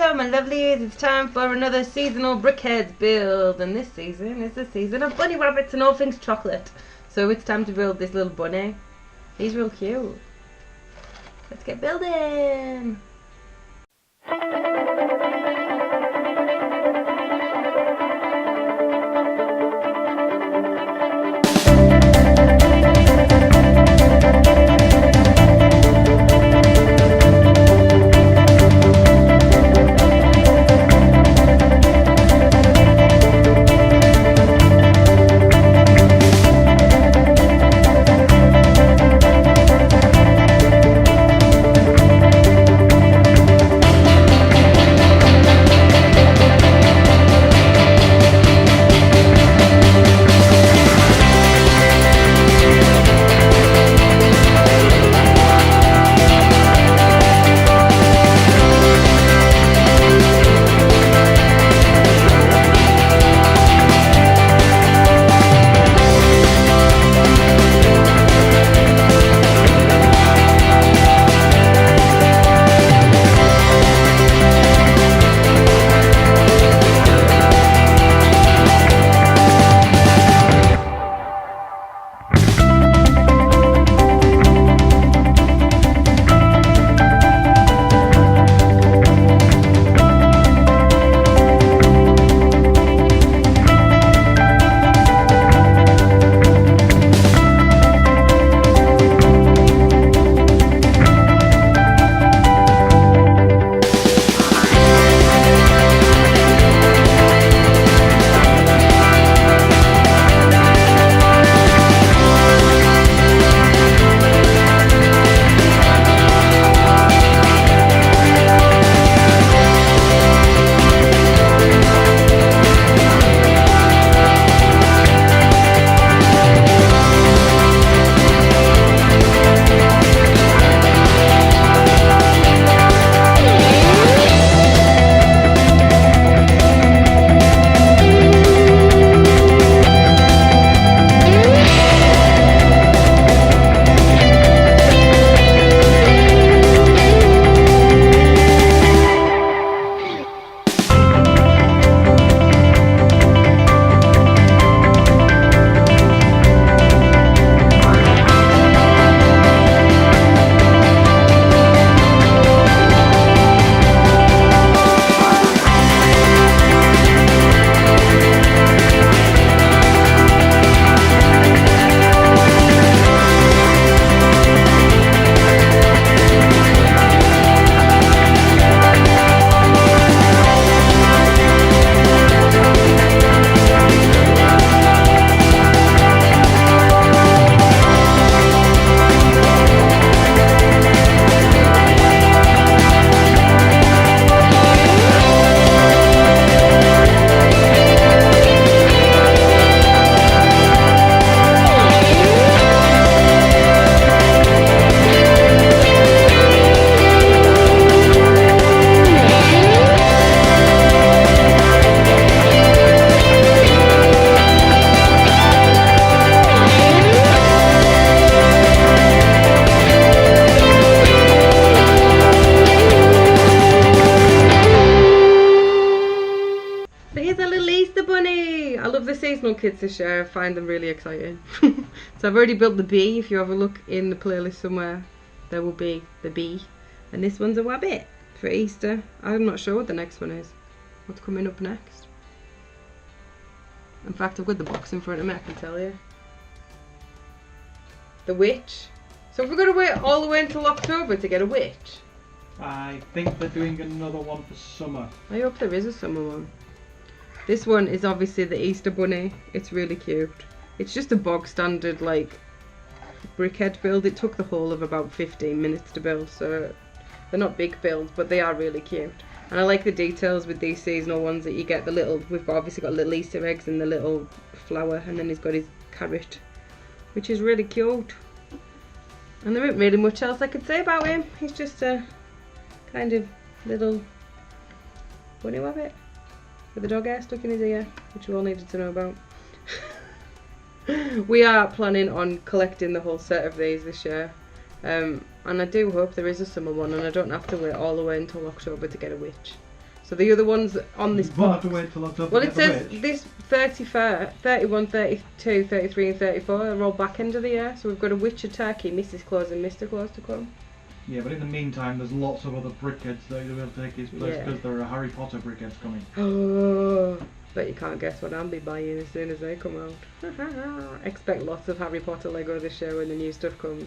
Hello my lovelies, it's time for another seasonal Brickheadz build, and this season is the season of bunny rabbits and all things chocolate. So it's time to build this little bunny. He's real cute. Let's get building! Seasonal kits this year. I find them really exciting. So I've already built the bee. If you have a look in the playlist somewhere, there will be the bee, and this one's a wabbit for Easter. I'm not sure what the next one is. What's coming up next? In fact, I've got the box in front of me, I can tell you. The witch. So have we got to wait all the way until October to get a witch? I think they're doing another one for summer. I hope there is a summer one. This one is obviously the Easter bunny. It's really cute. It's just a bog standard like Brickheadz build. It took the whole of about 15 minutes to build, so they're not big builds, but they are really cute. And I like the details with these seasonal ones that you get the little, we've obviously got little Easter eggs and the little flower, and then he's got his carrot, which is really cute. And there isn't really much else I could say about him. He's just a kind of little bunny rabbit with a dog hair stuck in his ear, which we all needed to know about. We are planning on collecting the whole set of these this year, and I do hope there is a summer one and I don't have to wait all the way until October to get a witch. So the other ones on this We'll box. have to wait till October. Well, to it get the says witch. this 31, 32, 33 and 34 are all back end of the year. So we've got a Witch, a Turkey, Mrs. Claus and Mr. Claus to come. Yeah, but in the meantime, there's lots of other Brickheadz that will take his place Yeah. because there are Harry Potter Brickheadz coming. Oh, bet you can't guess what I'll be buying as soon as they come out. Expect lots of Harry Potter Lego this year when the new stuff comes.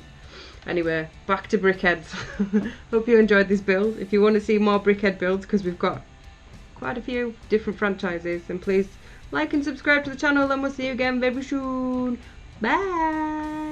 Anyway, back to Brickheadz. Hope you enjoyed this build. If you want to see more Brickhead builds, because we've got quite a few different franchises, then please like and subscribe to the channel, and we'll see you again very soon. Bye!